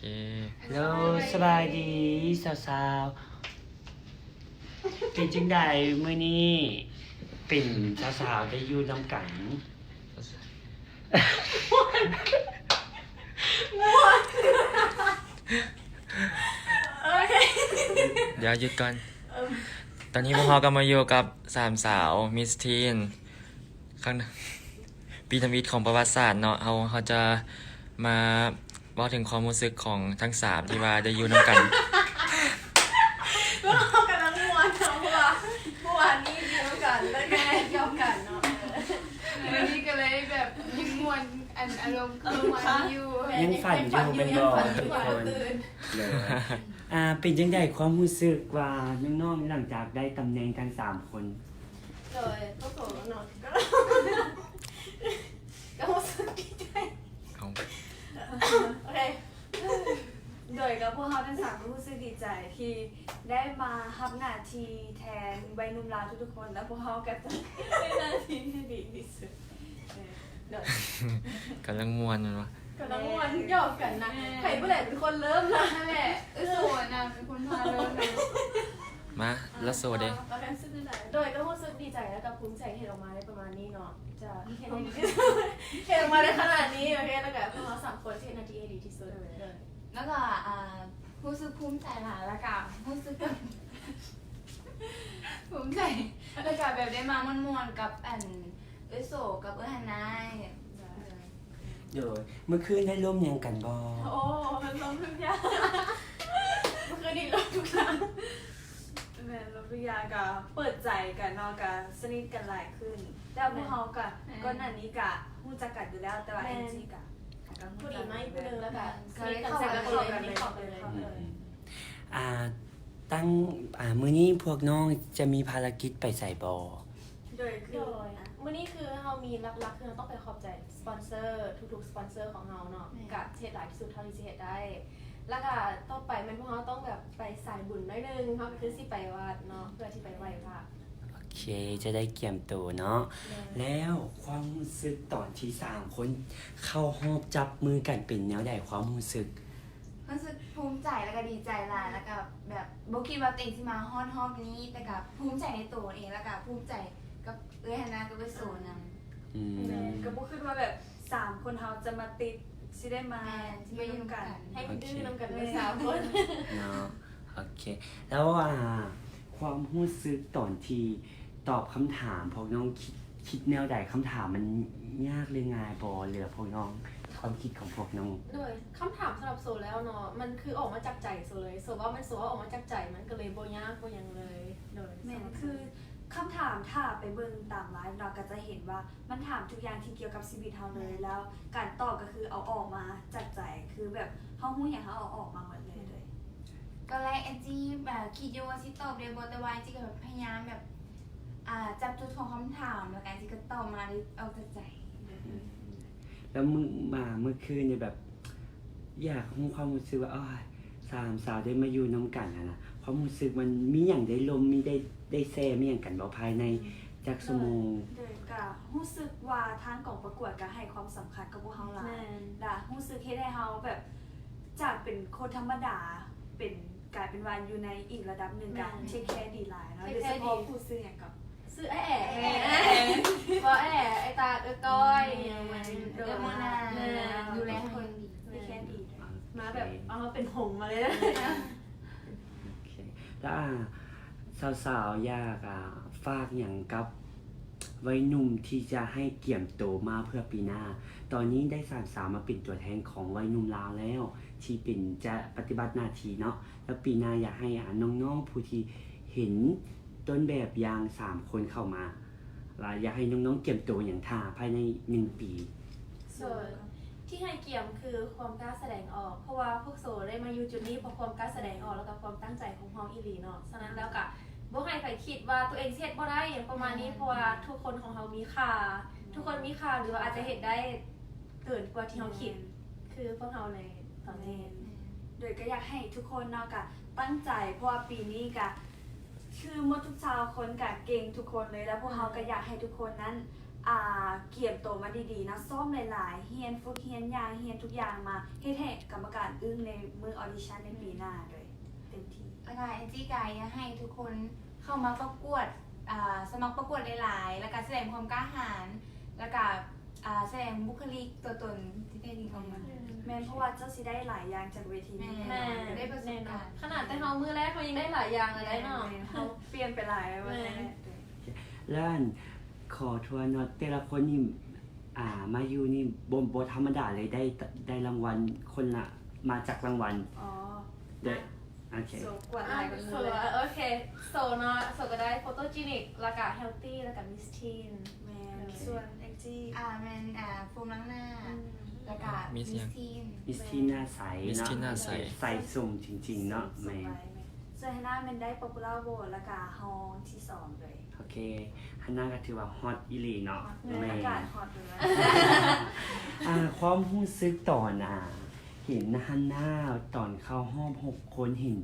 ฮัลโหลสบายดีสาวๆเป็นจังใดมื้อนี้เป็นสาวๆได้อยู่นำกันเดี๋ยวหยุดก่อน ตอนนี้พวกเราก็มาอยู่กับสามสาวมิสทีนข้างปีทวิตของประวัติศาสตร์เนาะเขาจะมาบอกถึงความรู้สึกของทั้งสามที่ว่าได้อยู่นำกัน ก็เรากำลังม่วนเนาะเพราะว่าเมื่อวานนี้เดียวกันแล้วก็ยอมกันเนาะ วันนี้ก็เลยแบบยิ้มมวนอารมณ์คือมันอยู่ ยังฝันอยู่เป็นบ่ทุกคนเลยเป็นจังใดความรู้สึกว่าน้องๆหลังจากได้ตำแหน่งทั้ง3คน เลยต้องโสดเนาะก็รู้สึกดีใจ เอา โอเคโดยกับพวกเขาทั้งสามรู้สึกดีใจที่ได้มารับหน้าที่แทนวัยหนุ่มลาวทุกๆคนแล้วพวกเขาก็จะได้หน้าที่ที่ดีที่สุดเดี๋ยว กำลังม่วนมันวะ กำลังม่วนหยอกกันนะใครเมื่อไหร่เป็นคนเริ่มนะ นั่นแหละโสดนะเป็นคนพาเริ่มเลย มาแล้วโซเด้ ประกันซึ่งได้โดยก็รู้สึกดีใจแล้วก็ภูมิใจเห็นออกมาได้ประมาณนี้เนาะจะเห็นออกมาได้ขนาดนี้โอเคแล้วก็พวกเราสามคนที่เห็นนาทีให้ดีที่สุดเลย แล้วก็รู้สึกภูมิใจหลายแล้วก็รู้สึกภูมิใจแล้วก็แบบได้มาม่วนๆกับโสกับฮันนาย โดยเมื่อคืนได้ร่วมยังกันบ่ โอ้มันล้มทุกอย่างเมื่อคืนนี้ล้มทุกอย่างแม่ล้มทุกอย่างก็เปิดใจกันเนาะก็สนิทกันหลายขึ้นแล้วพวกเขาก็ก่อนหน้านี้ก็รู้จักกันอยู่แล้วแต่ว่าเอ็นจีก็ผู้ดีไม่ผู้นึงแล้วก็สนิทกันเสร็จแล้วก็เลยนี่ขอบเลยตั้งมื้อนี้พวกน้องจะมีภารกิจไปใส่บ่ โดยคือมื้อนี้คือเรามีหลักๆคือเราต้องไปขอบใจสปอนเซอร์ทุกๆสปอนเซอร์ของเราเนาะกับเทศหลายที่สุดเท่าที่จะเฮ็ดได้ แล้วก็ต่อไปมันพวกเราต้องแบบไปสายบุญหน่อยนึงเขาคือสิไปวัดเนาะเพื่อที่ไปไหว้พระ โอเคจะได้เกี่ยมตัวเนาะแล้วความรู้สึกตอนที่3คนเข้าหอบจับมือกันเป็นแนวใดความรู้สึก รู้สึกภูมิใจแล้วก็ดีใจหลายแล้วก็แบบโบคิดว่าตัวเองที่มาฮอดนี้แต่ก็ภูมิใจในตัวเองแล้วก็ภูมิใจกับฮันนากับโสนำ ก็บ่คิดว่าแบบ3คนเฮาจะมาติดสิได้มาที่มาอยู่กันให้มันดื้อนำกันเลย3คน เนาะโอเคแล้วความรู้สึกตอนที่ตอบคำถามพวกน้องคิดแนวใดคำถามมันยากหรือง่ายบ่หรือพวกน้องความคิดของพวกน้อง โดยคำถามสำหรับโซแล้วเนาะมันคือออกมาจากใจโซเลยโซว่ามันโซว่าออกมาจากใจมันก็เลยบ่ยากบ่หยังเลยโดย แม่นคือคำถามถ้าไปเบิ่งตามไลฟ์เราก็จะเห็นว่ามันถามทุกอย่างที่เกี่ยวกับชีวิตเราเลยแล้วการตอบก็คือเอาออกมาจากใจคือแบบเฮาฮู้หยังเฮาเอาออกมาหมดเลย ก็แรกแอนจี้แบบคิดอยู่ว่าสิตอบเรียบแต่ว่าแอนจี้ก็แบบพยายามแบบจับจุดของคำถามแล้วกันแอนจี้ก็ตอบมาเอาจากใจ แล้วเมื่อคืนเนี่ยแบบ อยากรู้ความรู้สึกว่าสามสาวได้มาอยู่น้ำกันนะความรู้สึกมันมีอย่างได้ลมมีได้แซ่มีอย่างกันบ่ภายในจักชั่วโมง โดยก็รู้สึกว่าทางกองประกวดก็ให้ความสำคัญกับพวกเฮาหลายและรู้สึกเฮ็ดให้เฮาแบบจากเป็นคนธรรมดาเป็นกลายเป็นว่าอยู่ในอีกระดับหนึงกันเทคแคร์ดีหลายเนาะโดยเฉพาะผู้ซื้อหยังกับ ซื้อไเพราะไอ้ตาก้อยมัน เดี๋ยวมานาดูแลคนดี เทคแคร์ดี มาแบบเอามาเป็นหงมาเลยนะ โอเคแล้วสาวๆอยากฝากอย่างกับวัยหนุ่มที่จะให้เกี่ยมโตมาเพื่อปีหน้า ตอนนี้ได้สาวมาเป็นตัวแทนของวัยหนุ่มลาวแล้ว ที่เป็นจะปฏิบัติหน้าที่เนาะแล้วปีหน้าอยากให้น้องๆผู้ที่เห็นต้นแบบอย่าง3คนเข้ามาแล้วอยากให้น้องๆเกี่ยมโตอย่างท่าภายใน1 ปี ส่วนที่ให้เกียมคือความกล้าแสดงออก เพราะว่าพวกโซได้มาอยู่จุดนี้เพราะความกล้าแสดงออกแล้วก็ความตั้งใจของเฮาอีหลีเนาะฉะนั้นแล้วก็บ่ให้ใครคิดว่าตัวเองเฮ็ดบ่ได้อย่างประมาณนี้เพราะว่าทุกคนของเฮามีค่าทุกคนมีค่าหรือว่าอาจจะเฮ็ดได้เกินกว่าที่เฮาคิดคือพวกเฮาในตอนนี้ โดยก็อยากให้ทุกคนเนาะก็ตั้งใจเพราะว่าปีนี้ก็คือหมดทุกชาวคนก็เก่งทุกคนเลยแล้วพวกเฮาก็อยากให้ทุกคนนั้น เกี่ยมโตวมาดีๆนะซ้อมหลายๆเฮียนฝึกเฮียนอย่างเฮียนทุกอย่างมาเฮ็ดให้กรรมการอึ้งในมือออดิชั่นในปีหน้าด้วยเต็มที่ แล้วก็แอนจี้กายอยากให้ทุกคนเข้ามาประกวดสมัครประกวดหลายๆแล้วก็แสดงความกล้าหาญแล้วก็แสดงบุคลิกตัวตนที่ได้ดีออกมา แม่นเพราะว่าเจ้าสิได้หลายอย่างจากเวทีนี้ แม่ ได้ประสบการณ์ ขนาดแต่เฮามือแรกเขายังได้หลายอย่างเลยได้เนาะ เขาเปลี่ยนไปหลายวันแน่ แล้วอันขอทวนเนาะแต่ละคนนี่มาอยู่นี่บ่ธรรมดาเลยได้รางวัลคนละมาจากรางวัล อ๋อ เด้อโอเค โซกว่าหลายกัน โซ เลย โอเคโซเนาะโซก็ได้โฟโตจีนิกแล้วก็เฮลตี้แล้วก็มิสทีน แม่นส่วนแองจี้ แมนโฟมล้างหน้าแล้วก็ มิสยัง ทีน มิสที่หน้าใส มิส เนาะ ที่หน้าใส ใสสุ่มจริงๆเนาะแม่ ส่วนฮาน่ามันได้ Popular Vote แล้วก็ฮอลที่2เลย โอเคฮันน่าก็ถือว่าฮอตอีหลีเนาะ ใน แม่ อากาศฮอตเลย ความรู้สึกตอนเห็นฮันน่าตอนเข้าห้อง6 คนเห็น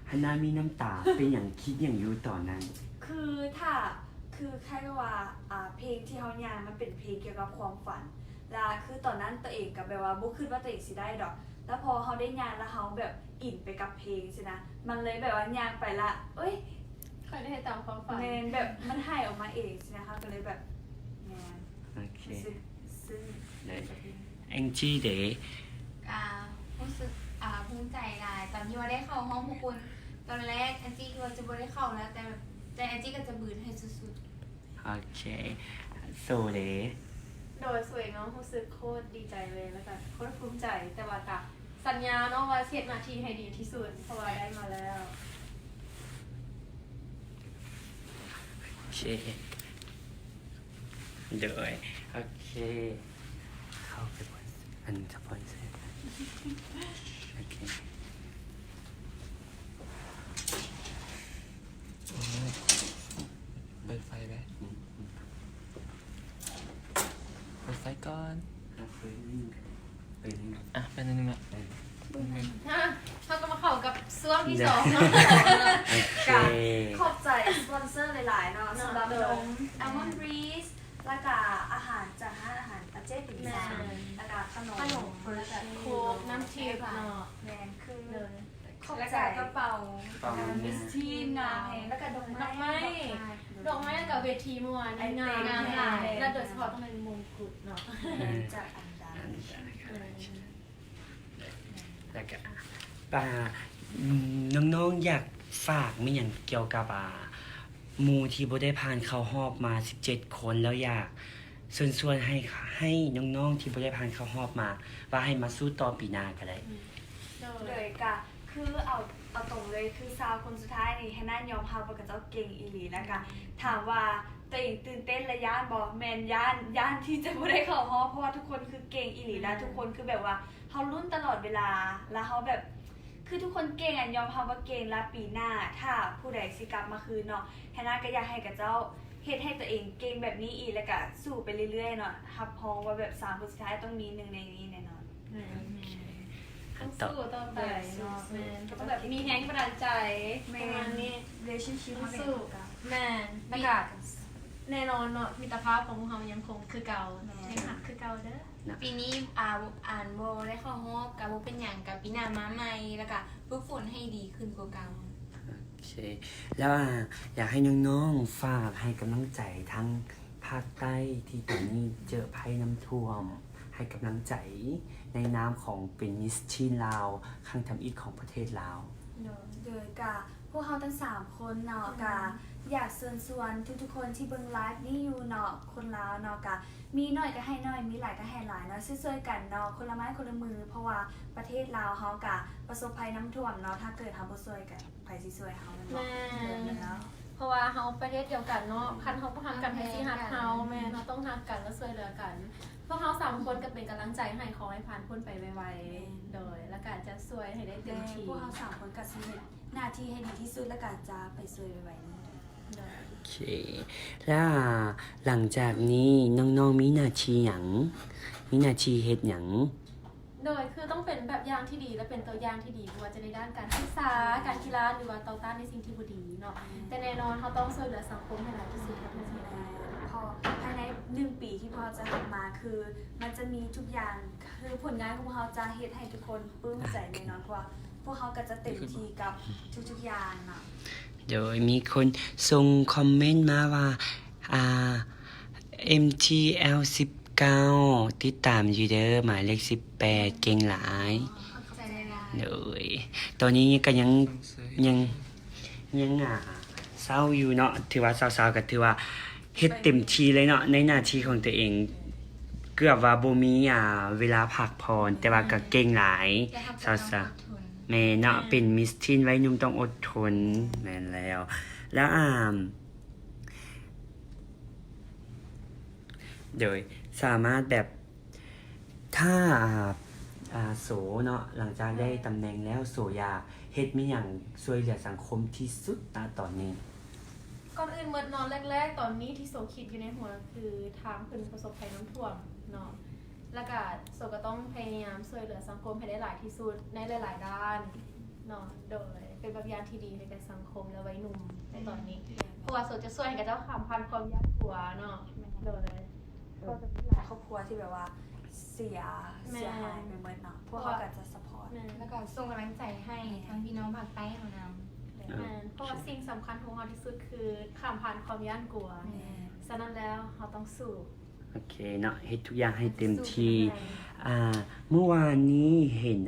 ฮันน่ามีน้ำตา เป็นอย่างคิดอย่างอยู่ตอนนั้น คือถ้าคือแค่ว่าเพลงที่เขาย่างมันเป็นเพลงเกี่ยวกับความฝันแล้วคือตอนนั้นตัวเองกับแบบว่าบ่คิดว่าตัวเองสิได้ดอก แล้วพอเขาได้ย่างแล้วเขาแบบอินไปกับเพลงสินะมันเลยแบบว่าย่างไปละเอ้ย เคยได้ให้ตามความฝัน แมนแบบมันหายออกมาเองสินะคะก็เลยแบบแมน โอเค รู้สึกซึ้ง แองจี้เด๋ รู้สึกภูมิใจหลายตอนที่ว่าได้เข้าห้องพวกคุณตอนแรกแอนจี้คิดว่าจะไม่ได้เข้าแล้วแต่แอนจี้ก็จะบืนให้สุด โอเคโซเด๋ โดยสวยเนาะรู้สึกโคตรดีใจเลยแล้วก็โคตรภูมิใจแต่ว่าก็สัญญาเนาะว่าเช็ดหน้าที่ให้ดีที่สุดเพราะว่าได้มาแล้ว โอเคเดี๋ยวโอเค เข้าไปบนอันสปอนเซอร์โอเค เปิดไฟไหมเปิดไฟก่อน ปืนปืน อ่ะเป็นอันนึงอ่ะ ฮะเขาก็มาเข้ากับช่วงที่สองเนาะ โอเค ขอบใจสปอนเซอร์หลายๆเนาะสำหรับนมอัลมอนด์รีสแล้วก็อาหารจากห้านอาหารประเทศอีสานแล้วก็ขนม ขนมแล้วก็โค้กน้ำทิพย์เนาะ แมนคือ เลย ขอบ ๆแล้ว ใจ ก็กระเป๋า มิสทีนงานแล้วก็ดอกไม้ ดอกไม้กับเวทีเมื่อวานงามงามและโดยเฉพาะต้องเป็นมงกุฎเนาะ จากอันดา แล้วก็น้องๆอยากฝากไม่อย่างเกี่ยวกับหมูที่บ่ได้ผ่านเข้ารอบมา17 คนแล้วอยากส่วนให้น้องๆที่บ่ได้ผ่านเข้ารอบมา ว่าให้มาสู้ต่อปีหน้าก็ได้ เลยกะคือเอาตรงเลยคือซาวคนสุดท้ายนี่ให้น่ายอมรับว่ากับเจ้าเก่งอีหลีแล้วก็ถามว่าตัวเองตื่นเต้นและย่านบ่แมนย่านที่จะบ่ได้เข้ารอบเพราะว่าทุกคนคือเก่งอีหลีแล้วทุกคนคือแบบว่าเขารุ่นตลอดเวลาแล้วเขาแบบคือทุกคนเก่งยอมรับว่าเก่งแล้วปีหน้าถ้าผู้ใดสิกลับมาคืนเนาะแฮน่าก็อยากให้กับเจ้าเฮ็ดให้ตัวเองเก่งแบบนี้อีกแล้วก็สู้ไปเรื่อยๆเนาะรับพองว่าแบบ3คนสุดท้ายต้องมีหนึ่งในนี้แน่นอน ต้องสู้ต่อไปเนาะแมนก็ต้องแบบมีแฮงบันดาลใจประมาณนี้ relationship ต้องสู้แมนแล้วก็แน่นอนเนาะมิตรภาพของพวกเรายังคงคือเก่ายังหักคือเก่าเด้อ ปีนี้อ่านโบได้เข้าห้องกับโบเป็นอย่างกับปีหน้ามาใหม่แล้วก็ฝึกฝนให้ดีขึ้นกว่าเก่า โอเคแล้วอยากให้น้องๆฝากให้กำลังใจทั้งภาคใต้ที่ตอนนี้เจอภัยน้ำท่วม ให้กำลังใจในนามของเป็นมิสทีนลาวครั้งทำอิฐของประเทศลาว โดยกะพวกเขาทั้ง3คนเนาะกะอยากเชิญชวนทุกๆคนที่เบิ่งไลฟ์นี่อยู่เนาะคนลาวเนาะกะมีน้อยก็ให้น้อยมีหลายก็ให้หลายเนาะช่วยๆกันเนาะคนละไม้คนละมือ เพราะว่าประเทศลาวเฮากะประสบภัยน้ำท่วมเนาะถ้าเกิดเฮาบ่ช่วยกันไผสิช่วยเฮาเนาะเนาะ เพราะว่าเฮาประเทศเดียวกันเนาะคันเฮาบ่ฮักกันให้สิฮักเฮาแม่เนาะต้องฮักกันแล้วช่วยเหลือกันพวกเฮา3คนก็เป็นกำลังใจให้ขอให้ผ่านพ้นไปไวๆโดยและก็จะช่วยให้ได้เต็มที่ พวกเขา3คนก็สิเฮ็ดหน้าที่ให้ดีที่สุดแล้วก็จะไปช่วยไวๆนี้ โอเค แล้วหลังจากนี้น้องๆมีหน้าที่หยังมีหน้าที่เฮ็ดหยัง โดยคือต้องเป็นแบบอย่างที่ดีและเป็นตัวอย่างที่ดีไม่ว่าจะในด้านการศึกษาการกีฬาหรือว่าต่อต้านในสิ่งที่บ่ดีเนาะแต่แน่นอนเขาต้องช่วยเหลือสังคมให้หลายที่สุดเท่าที่จะได้ เพราะ อภายใน1 ปีที่พวกเราจะทำมาคือมันจะมีทุกอย่างคือผลงานของพวกเราจะเฮ็ดให้ทุกคนปลื้มใจแน่นอนเพราะว่าพวกเขาก็จะเต็มที่กับทุกๆอย่างเนาะ โดยมีคนส่งคอมเมนต์มาว่าMTL 19ติดตามอยู่เด้อหมายเลข18เก่งหลาย เข้าใจได้ละ โดยตอนนี้ก็ยังเศร้าอยู่เนาะถือว่าเศร้าๆก็ถือว่าเฮ็ดเต็มที่เลยเนาะในหน้าที่ของตัวเอง เกือบว่าบ่มีเวลาพักผ่อนแต่ว่าก็เก่งหลาย อย่าทำ เศร้า ใจ ๆแม่เนาะเป็นมิสทีนไว้หนุ่มต้องอดทนแม่นแล้ว แล้วโดยสามารถแบบถ้าโสเนาะหลังจากได้ตำแหน่งแล้วโสอยากเฮ็ดมีหยังช่วยเหลือสังคมที่สุดณตอนนี้ ก่อนอื่นเมื่อนอนแรกๆตอนนี้ที่โซคิดอยู่ในหัวคือทางเพิ่นประสบภัยน้ำท่วมเนาะแล้วก็โซก็ต้องพยายามช่วยเหลือสังคมให้ได้หลายที่สุดในหลายๆด้านเนาะโดยเป็นแบบอย่างที่ดีให้กับสังคมและวัยหนุ่มในตอนนี้เพราะว่าโซจะช่วยให้กับเจ้าขามพันความยากกลัวเนาะโดย ก็จะมีหลายครอบครัวที่แบบว่าเสียหายไปหมดเนาะพวกเขาก็จะสปอร์ต แล้วก็ส่งกำลังใจให้ทั้งพี่น้องภาคใต้ของเรา เพราะว่าสิ่งสำคัญของเราที่สุดคือขามผ่านความย่านกลัวฉะนั้นแล้วเราต้องสู้ โอเคเนาะเฮ็ดทุกอย่างให้เต็มที่เมื่อวานนี้เห็น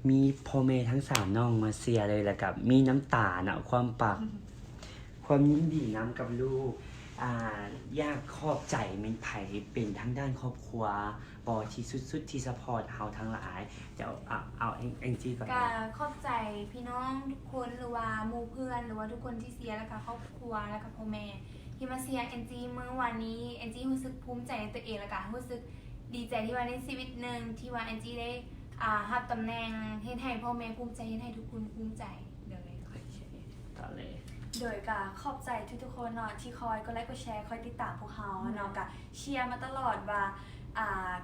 มีพ่อแม่ทั้ง3น้องมาเสียเลยแล้วกับมีน้ำตาเนาะความยินดีน้ำกับลูกอยากขอบใจเมนไผเป็นทั้งด้านครอบครัวบอที่สุดๆที่ซัพพอร์ตเฮาทั้งหลายจะเอาแองจี้ก่อน ก็ขอบใจพี่น้องทุกคนหรือว่าหมู่เพื่อนหรือว่าทุกคนที่เสียแล้วก็ครอบครัวแล้วก็พ่อแม่ที่มาเสียเอ็นจีเมื่อวานนี้เอ็นจีรู้สึกภูมิใจในตัวเองแล้วก็รู้สึกดีใจที่ว่าในชีวิตหนึ่งที่ว่าเอ็นจีได้รับตำแหน่งเฮ็ดให้พ่อแม่ภูมิใจเฮ็ดให้ทุกคนภูมิใจเลย โอเคต่อเลย โดยการขอบใจทุกๆคนเนาะที่คอยก็ไลค์ก็แชร์คอยติดตามพวกเขาเนาะก็เชียร์มาตลอดว่า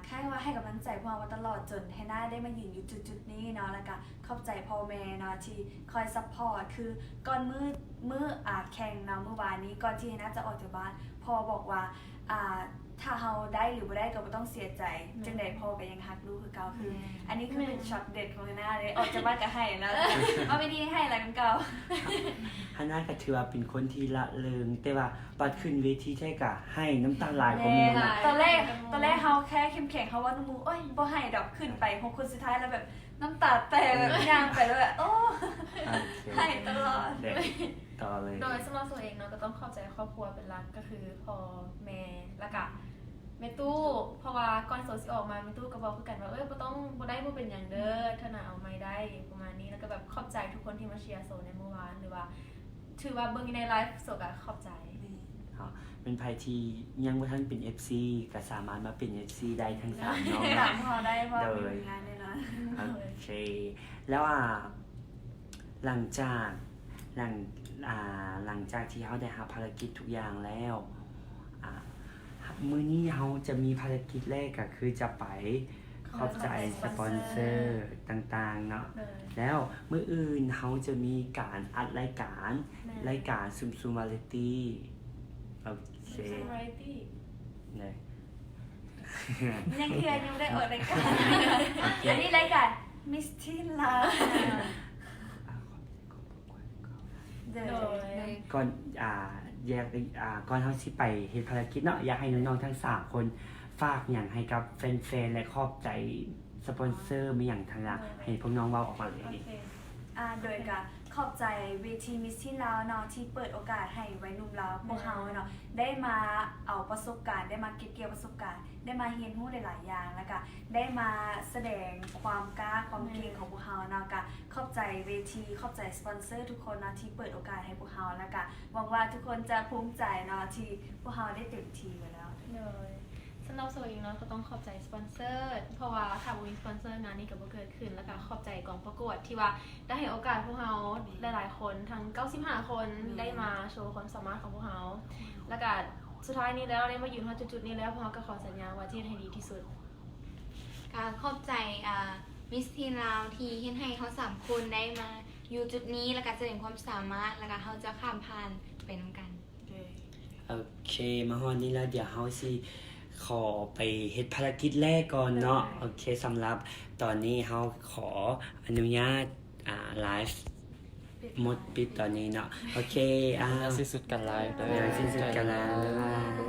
แค่ว่าให้กำลังใจพวกเรามาตลอดจนให้หน้าได้มายืนอยู่จุดๆนี้เนาะแล้วก็ขอบใจพ่อแม่เนาะที่คอยซัพพอร์ตคือก่อนมื้อแข่งเนาะเมื่อวานนี้ก่อนที่น่าจะออกจากบ้านพ่อบอกว่าถ้าเฮาได้หรือบ่ได้ก็บ่ต้องเสียใจจังได๋พ่อก็ยังฮักลูกคือเก่าคือ อันนี้คือเป็นช็อตเด็ดของหน้าเลยออกจากบ้านก็ให้แล้วเอาไปดีให้อะไรกันเก่า ฮันน่าก็ถือว่าเป็นคนที่ละเริงแต่ว่าปัดขึ้นเวทีแท้กะให้น้ำตาลายกว่าหมูนะ ตอนแรกเขาแค่เข้มแข็งเขาว่าน้ำมูโอ้ยบ่ให้ดอกขึ้นไป6คนสุดท้ายแล้วแบบน้ำตาแตกแบบย่างไปแล้วแบบโอ้ โอเค ให้ตลอด เด็กต่อเลย โดยสำหรับตัวเองเนาะก็ต้องเข้าใจครอบครัวเป็นหลักก็คือพ่อแม่แล้วก็แม่ตู้เพราะว่าก่อนโซสิออกมาแม่ตู้ก็บอกคือกันว่าบ่ต้องบ่ได้บ่เป็นหยังเด้อถ้าน่าเอาไม่ได้ประมาณนี้แล้วก็แบบขอบใจทุกคนที่มาเชียร์โซในเมื่อวานหรือว่าถือว่าเบิ่งในไลฟ์โซก็ขอบใจ เป็นไผที่ยังบ่ทันเป็น FC ก็สามารถมาเป็น FC ได้ทั้ง3น้อง ถา นะ มเขาได้ว่ามีงานแน่นอน โอเค แล้วหลังจากที่เขาได้รับภารกิจทุกอย่างแล้วมื้อนี้เขาจะมีภารกิจแรกก็คือจะไปขอบใจสปอนเซอร์ต่างๆเนาะแล้วมื้ออื่นเขาจะมีการอัดรายการซุมวาไรตี้โอเค Variety เลย ยังเคยยังได้ออกรายการอันนี้รายการมิสทีนลาเดี๋ยว ก่อนก่อนเขาสิไปเฮ็ดภารกิจเนาะอยากให้น้องๆทั้ง3คนฝากหยังให้กับแฟนๆและขอบใจสปอนเซอร์มีหยังทางละให้พวกน้องเว้าออกมาเลย โอเค โดยการขอบใจเวทีมิสทีนลาวเนาะที่เปิดโอกาสให้วัยหนุ่มลาวพวกเขาเนาะได้มาเอาประสบการณ์ได้มาเก็บเกี่ยวประสบการณ์ได้มาเรียนรู้หลายๆอย่างแล้วก็ได้มาแสดงความกล้าความเก่งของพวกเขาเนาะก็ขอบใจเวทีขอบใจสปอนเซอร์ทุกคนเนาะที่เปิดโอกาสให้พวกเขาแล้วก็หวังว่าทุกคนจะภูมิใจเนาะที่พวกเขาได้เต็มที่ไปแล้ว เลยสำหรับโซเองเนาะก็ต้องขอบใจสปอนเซอร์เพราะว่าถ้าบ่มีสปอนเซอร์งานนี้ก็บ่เกิดขึ้นแล้วก็ขอบใจกองประกวดที่ว่าได้ให้โอกาสพวกเราหลายๆคนทั้ง95คนได้มาโชว์ความสามารถของพวกเราแล้วก็สุดท้ายนี้แล้วได้มายืนจุดๆนี้แล้วพวกเราก็ขอสัญญาว่าจะให้ดีที่สุด การขอบใจมิสทีนลาวที่เฮ็ดให้เขา3คนได้มาอยู่จุดนี้แล้วก็แสดงความสามารถแล้วก็เขาจะข้ามผ่านไปนำกัน โ โอเคมาฮอดนี้แล้วเดี๋ยวเฮาสิขอไปเฮ็ดภารกิจแรกก่อนเนาะโอเคสำหรับตอนนี้เฮาขออนุญาตไลฟ์หมดปิดตอนนี้เนาะโอเคสิ้นสุดการไลฟ์เด้อ เดี๋ยวสิ้นสุดกันแล้วบ๊ายบาย